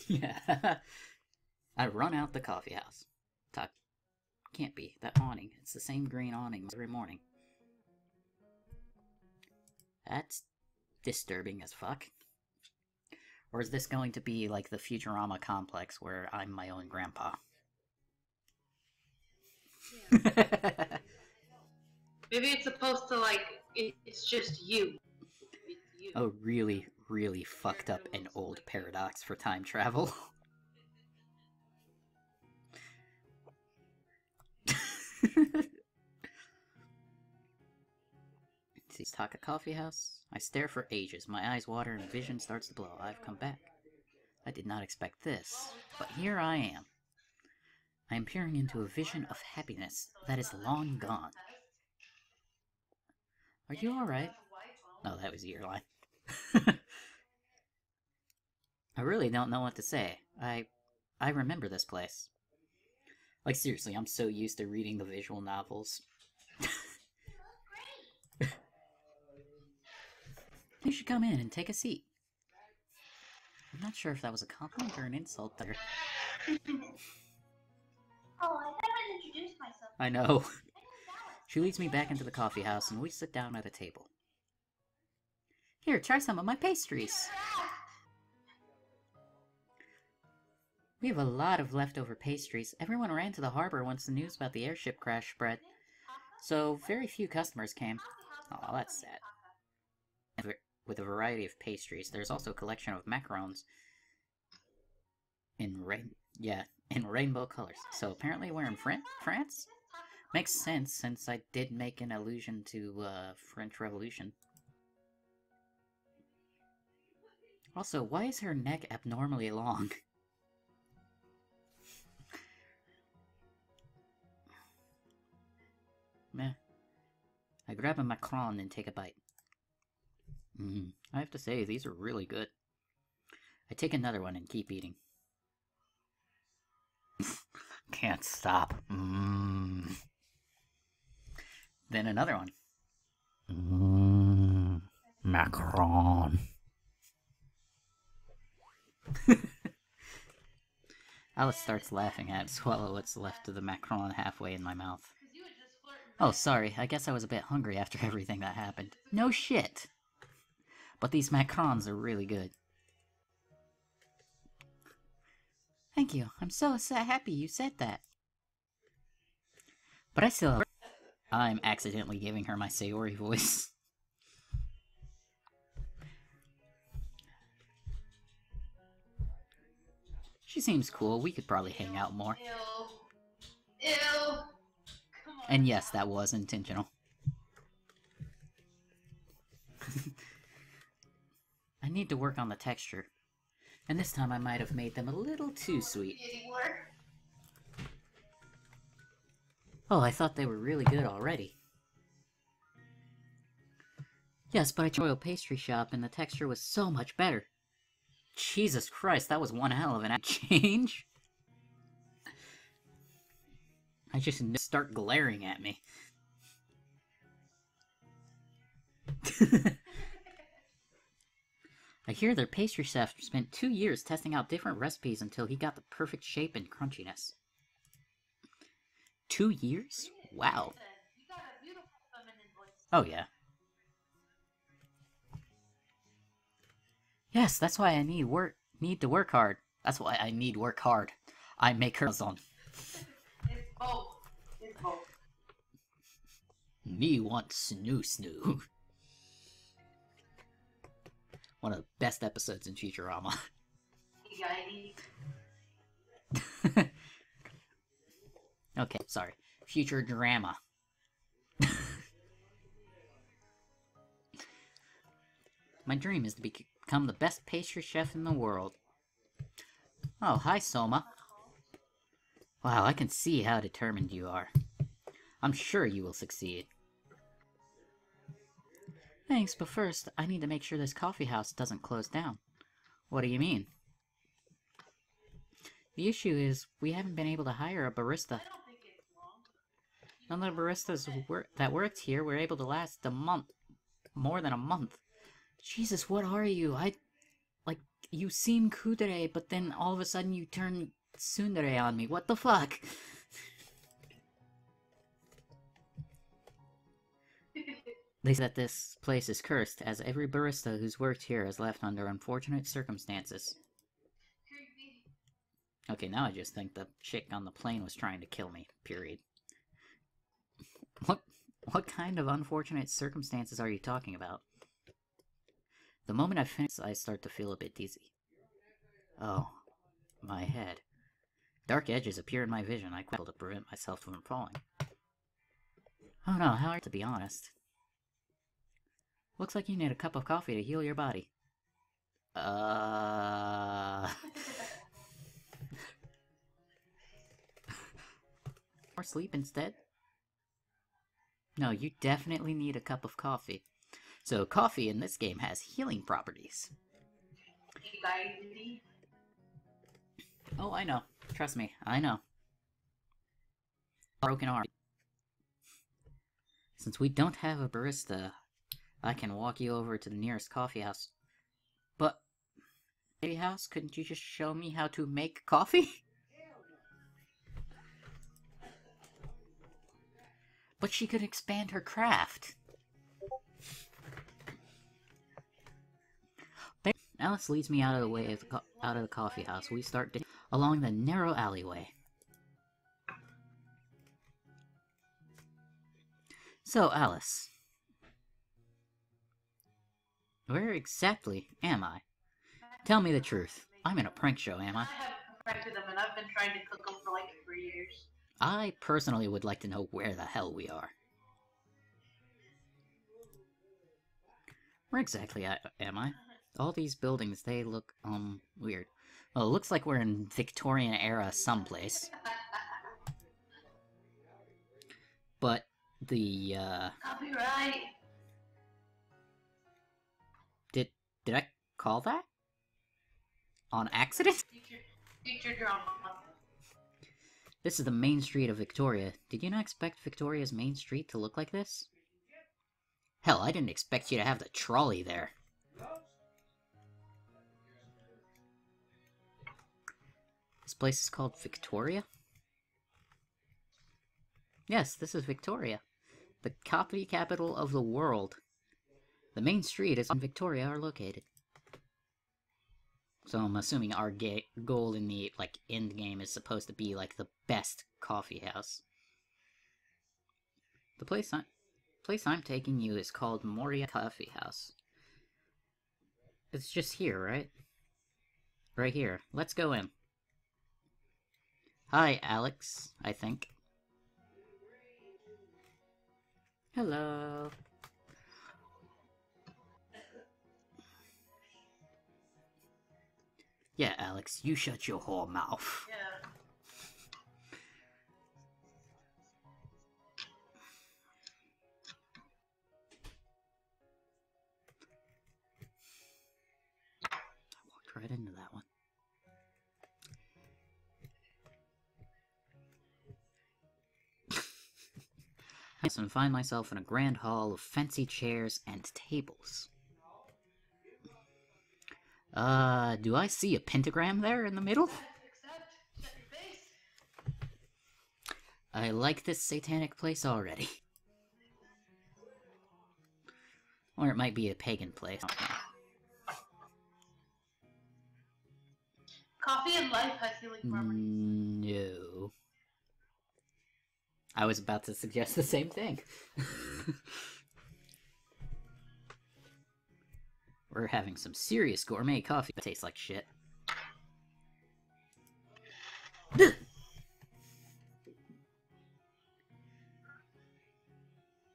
yeah. I run out the coffee house. Talk. Can't be. That awning. It's the same green awning every morning. That's disturbing as fuck. Or is this going to be like the Futurama complex where I'm my own grandpa? Yeah. Maybe it's supposed to, like, it's just you. It's you. A really, really fucked up and old paradox for time travel. See, Taka Coffee House. I stare for ages. My eyes water and vision starts to blow. I've come back. I did not expect this, but here I am. I am peering into a vision of happiness that is long gone. Are you alright? No, that was your line. I really don't know what to say. I remember this place. Like, seriously, I'm so used to reading the visual novels. You should come in and take a seat. I'm not sure if that was a compliment or an insult there. Oh, I haven't introduced myself. I know. She leads me back into the coffee house and we sit down at a table. Here, try some of my pastries. We have a lot of leftover pastries. Everyone ran to the harbor once the news about the airship crash spread, so very few customers came. Oh, that's sad. With a variety of pastries, there's also a collection of macarons in rainbow colors. So apparently we're in France? Makes sense, since I did make an allusion to French Revolution. Also, why is her neck abnormally long? Meh. I grab a macaron and take a bite. I have to say, these are really good. I take another one and keep eating. Can't stop. Then another one. Macaron. Alice starts laughing at swallow what's left of the macaron halfway in my mouth. Oh, sorry, I guess I was a bit hungry after everything that happened. No shit! But these macarons are really good. Thank you, I'm so happy you said that. But I still... I'm accidentally giving her my Sayori voice. She seems cool, we could probably hang out more. Ew. Come on. And yes, that was intentional. I need to work on the texture. And this time I might have made them a little too sweet. Oh, I thought they were really good already. Yes, but I tried a royal pastry shop and the texture was so much better. Jesus Christ, that was one hell of an change. I just start glaring at me. I hear their pastry chef spent 2 years testing out different recipes until he got the perfect shape and crunchiness. 2 years? Wow. Oh yeah. Yes, that's why I need to work hard. That's why I need work hard. I make her on. It's both. It's both. Me want snoo snoo. One of the best episodes in Futurama. You got any? Okay, sorry. Future drama. My dream is to become the best pastry chef in the world. Oh, hi, Soma. Wow, I can see how determined you are. I'm sure you will succeed. Thanks, but first, I need to make sure this coffee house doesn't close down. What do you mean? The issue is, we haven't been able to hire a barista. I don't think it's long. None of the baristas that worked here were able to last a month. More than a month. Jesus, what are you? Like, you seem kudere, but then all of a sudden you turn tsundere on me. What the fuck? They say that this place is cursed, as every barista who's worked here has left under unfortunate circumstances. Creepy. Okay, now I just think the chick on the plane was trying to kill me, period. What kind of unfortunate circumstances are you talking about? The moment I finish, I start to feel a bit dizzy. Oh, my head. Dark edges appear in my vision. I quail to prevent myself from falling. Oh no, how are you, to be honest? Looks like you need a cup of coffee to heal your body. Or sleep instead? No, you definitely need a cup of coffee. So coffee in this game has healing properties. Anxiety. Oh, I know. Trust me, I know. Broken arm. Since we don't have a barista, I can walk you over to the nearest coffee house. But, coffee house, couldn't you just show me how to make coffee? But she could expand her craft. Alice leads me out of the way of out of the coffee house. We start along the narrow alleyway. So, Alice, where exactly am I? Tell me the truth. I'm in a prank show, am I? I haven't perfected them, and I've been trying to cook them for like 3 years. I personally would like to know where the hell we are. Where exactly am I? All these buildings, they look, weird. Well, it looks like we're in Victorian era someplace. But the, Copyright. Did I call that? On accident? Future drama. This is the main street of Victoria. Did you not expect Victoria's main street to look like this? Hell, I didn't expect you to have the trolley there. This place is called Victoria? Yes, this is Victoria. The coffee capital of the world. The main street is in Victoria are located. So I'm assuming our goal in the, like, end game is supposed to be, like, the best coffee house. The place I'm taking you is called Moria Coffee House. It's just here, right? Right here. Let's go in. Hi, Alex, I think. Hello. Yeah, Alex, you shut your whole mouth. Yeah. I walked right into that one. And find myself in a grand hall of fancy chairs and tables. Do I see a pentagram there in the middle? Accept. Shut your face. I like this satanic place already. Or it might be a pagan place. I don't know. Coffee and life has healing properties. No. I was about to suggest the same thing. We're having some serious gourmet coffee that tastes like shit.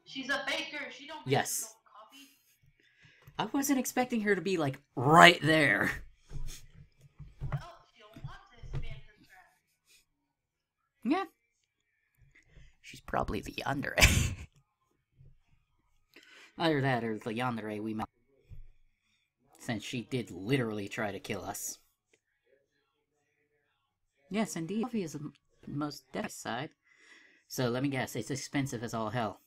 She's a baker. She don't make Yes. no coffee. I wasn't expecting her to be, like, right there. Well, she'll want to expand her craft. Yeah. She's probably the yandere. Either that or the yandere we met. Since she did literally try to kill us. Yes, indeed. Coffee is the most deadly side. So let me guess, it's expensive as all hell.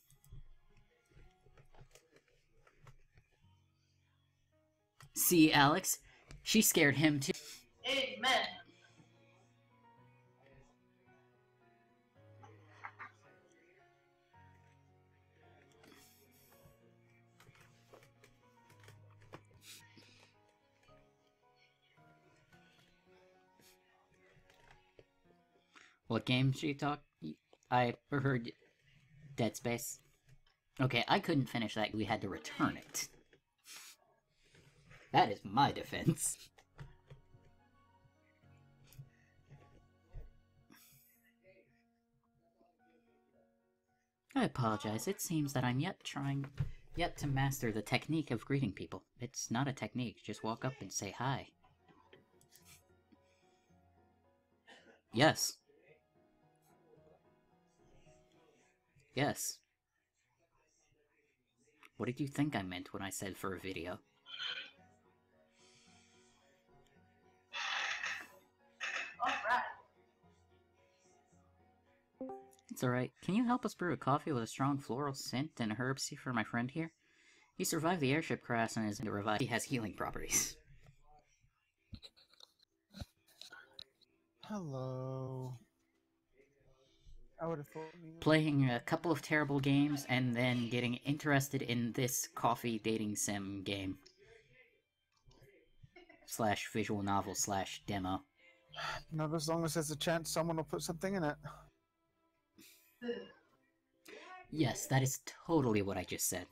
See, Alex? She scared him too. Amen. What game she talked? I heard Dead Space. Okay, I couldn't finish that. We had to return it. That is my defense. I apologize. It seems that I'm yet to master the technique of greeting people. It's not a technique. Just walk up and say hi. Yes. Yes. What did you think I meant when I said for a video? Alright. It's alright. Can you help us brew a coffee with a strong floral scent and herbsy for my friend here? He survived the airship crash and is into revive. He has healing properties. Hello. I would have thought Playing a couple of terrible games and then getting interested in this coffee dating sim game. / visual novel / demo. not as long as there's a chance someone will put something in it. Yes, that is totally what I just said.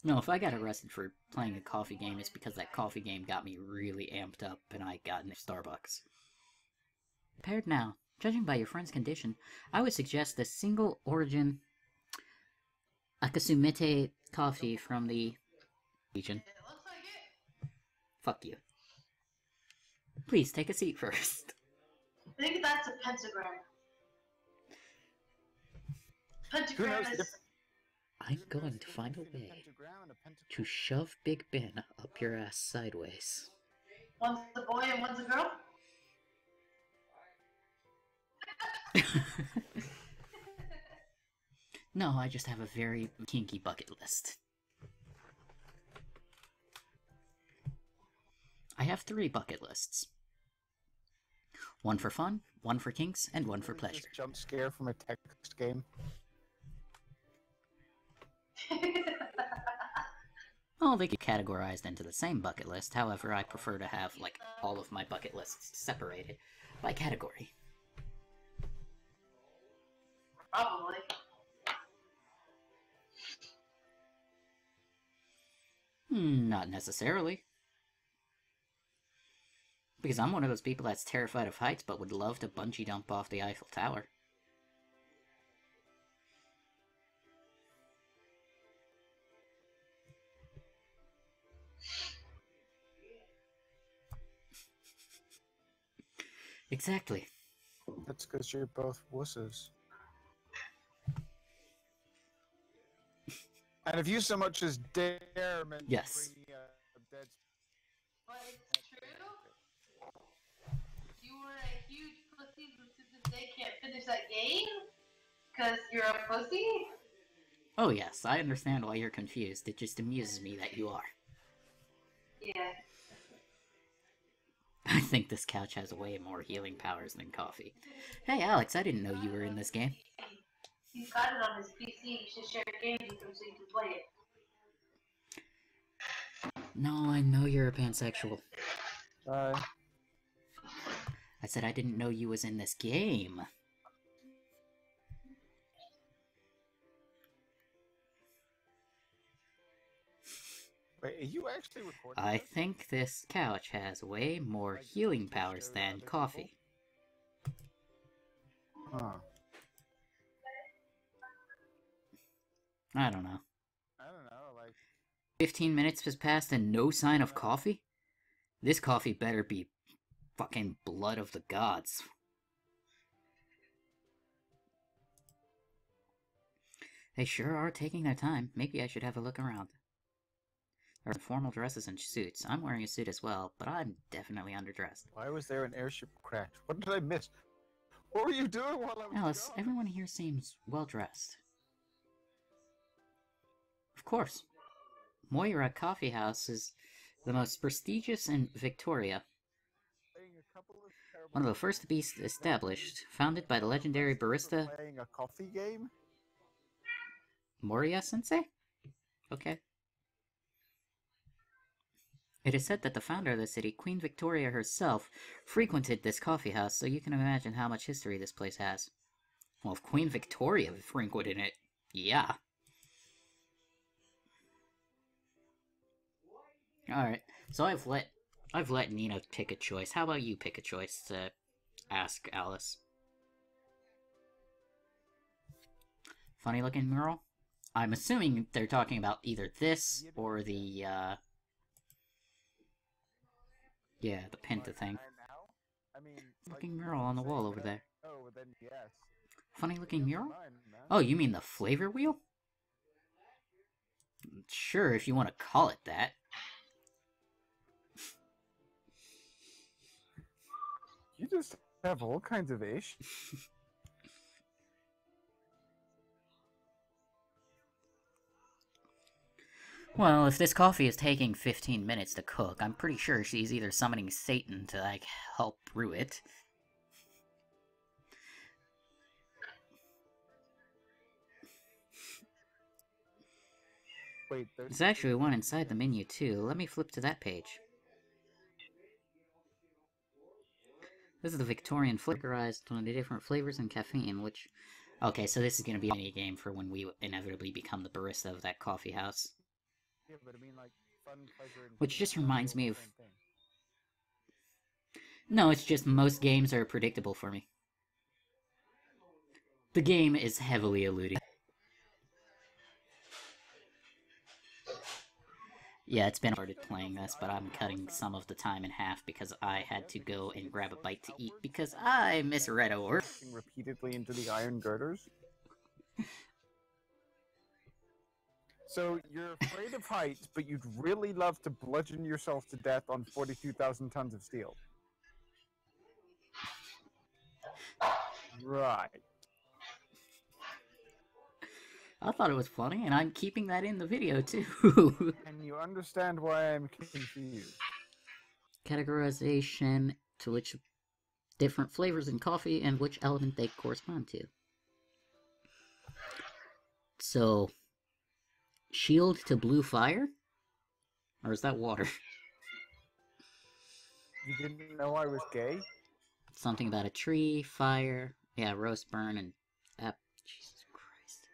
No, if I got arrested for playing a coffee game, it's because that coffee game got me really amped up and I got in Starbucks. Prepared now. Judging by your friend's condition, I would suggest the single origin Akasumete coffee from the region. It looks like it. Fuck you. Please take a seat first. I think that's a pentagram. Who Pentagram knows the is. difference I'm going to find a between way pentagram and a pentagram? to shove Big Ben up your ass sideways. One's a boy and one's a girl. No, I just have a very kinky bucket list. I have 3 bucket lists. One for fun, one for kinks, and one for pleasure. Just jump scare from a text game. Well, they get categorized into the same bucket list, however, I prefer to have, like, all of my bucket lists separated by category. Probably. Not necessarily. Because I'm one of those people that's terrified of heights but would love to bungee jump off the Eiffel Tower. Exactly. That's because you're both wusses. And if you so much as dare mention Yes. bringing dead But it's true. You were a huge pussy who to this day can't finish that game? Because you're a pussy? Oh yes, I understand why you're confused. It just amuses me that you are. Yeah. I think this couch has way more healing powers than coffee. Hey Alex, I didn't know you were in this game. He's got it on his PC. You should share games with him so you can play it. No, I know you're a pansexual. I said I didn't know you was in this game. Wait, are you actually recording I this? think this couch has way more Like, healing to powers show than other people? coffee. Huh. I don't know. I don't know, like... 15 minutes has passed and no sign of coffee? This coffee better be fucking blood of the gods. They sure are taking their time. Maybe I should have a look around. There are formal dresses and suits. I'm wearing a suit as well, but I'm definitely underdressed. Why was there an airship crash? What did I miss? What were you doing while I was Alice, gone? everyone here seems well dressed. Of course. Moira Coffee House is the most prestigious in Victoria. Playing a couple of terrible One of the games. first to be established, founded by the legendary barista Playing a coffee game? Moria Sensei? Okay. It is said that the founder of the city, Queen Victoria herself, frequented this coffee house, so you can imagine how much history this place has. Well, if Queen Victoria frequented it, yeah. Alright, so I've let Nina pick a choice. How about you pick a choice to ask Alice? Funny looking mural? I'm assuming they're talking about either this or the, yeah, the Pinta thing. Now? I mean, Looking mural on the wall over there. Oh, then yes. Funny looking mural? Mine, man. Oh, you mean the flavor wheel? Sure, if you want to call it that. You just have all kinds of ish. Well, if this coffee is taking 15 minutes to cook, I'm pretty sure she's either summoning Satan to, like, help brew it. Wait, There's actually one inside the menu, too. Let me flip to that page. This is the Victorian flickerized 20 different flavors and caffeine, which... Okay, so this is going to be a mini game for when we inevitably become the barista of that coffee house. Yeah, but I mean, like, fun, pleasure, and Which pain just are reminds all me the of... same thing. No, it's just most games are predictable for me. The game is heavily eluding. Yeah, it's been started playing this, but I'm cutting some of the time in half because I had to go and grab a bite to eat because I misread a word. Repeatedly into the iron girders. So you're afraid of heights, but you'd really love to bludgeon yourself to death on 42,000 tons of steel. Right. I thought it was funny, and I'm keeping that in the video, too. Can you understand why I'm confused? Categorization to which different flavors in coffee and which element they correspond to. So, shield to blue fire? Or is that water? You didn't know I was gay? Something about a tree, fire, yeah, roast, burn, and... Jesus Christ.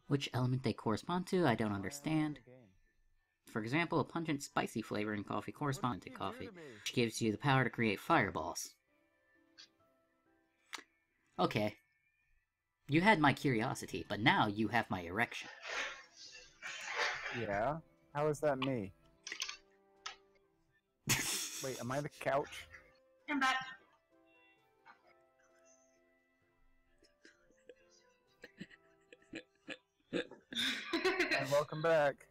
Which element they correspond to, I don't understand. For example, a pungent, spicy flavor in coffee corresponds to coffee, which gives you the power to create fireballs. Okay. You had my curiosity, but now you have my erection. Yeah? How is that me? Wait, am I the couch? I'm back. And welcome back.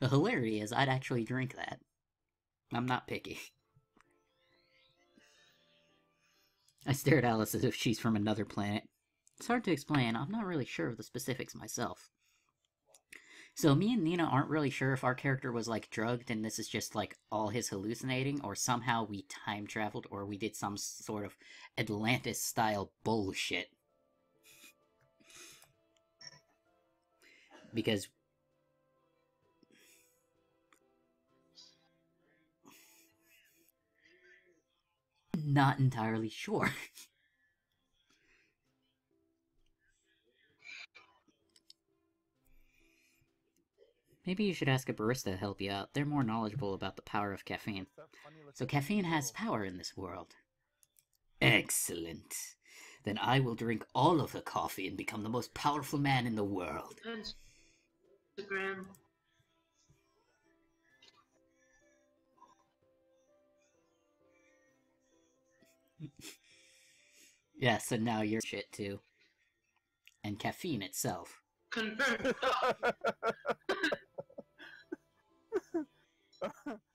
The hilarity is I'd actually drink that. I'm not picky. I stare at Alice as if she's from another planet. It's hard to explain, I'm not really sure of the specifics myself. So me and Nina aren't really sure if our character was like drugged and this is just like all his hallucinating, or somehow we time traveled, or we did some sort of Atlantis style bullshit. Because not entirely sure. Maybe you should ask a barista to help you out. They're more knowledgeable about the power of caffeine. So caffeine has power in this world. Excellent. Then I will drink all of the coffee and become the most powerful man in the world. Instagram. Yeah, so now you're shit too. And caffeine itself. Confirmed.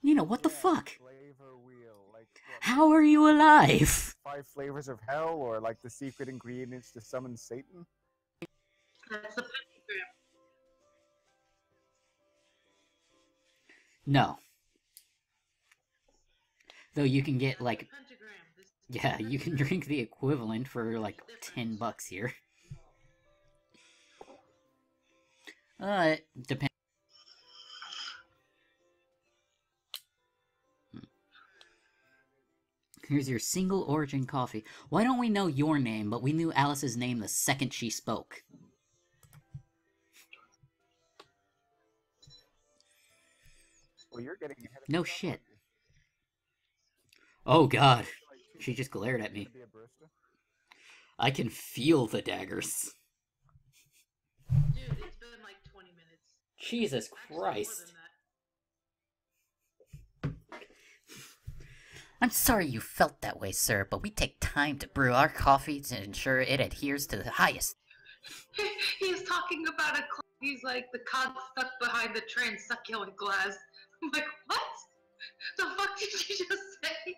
Nina, what the Yeah, fuck? Flavor wheel, like what, How are you alive? 5 flavors of hell, or like the secret ingredients to summon Satan? That's the pentagram. No. Though you can get like, Pentagram. yeah, you can drink the equivalent for like $10 here. It depends. Here's your single origin coffee. Why don't we know your name, but we knew Alice's name the second she spoke? Well, you're getting ahead of No yourself, shit. aren't you? Oh god. Like 2 She just minutes glared at to me. be a barista? I can feel the daggers. Dude, it's been like 20 minutes. Jesus Actually, more Christ. than that. I'm sorry you felt that way, sir, but we take time to brew our coffee to ensure it adheres to the highest. He's talking about he's like the cog stuck behind the transucculent glass. I'm like, what? The fuck did you just say?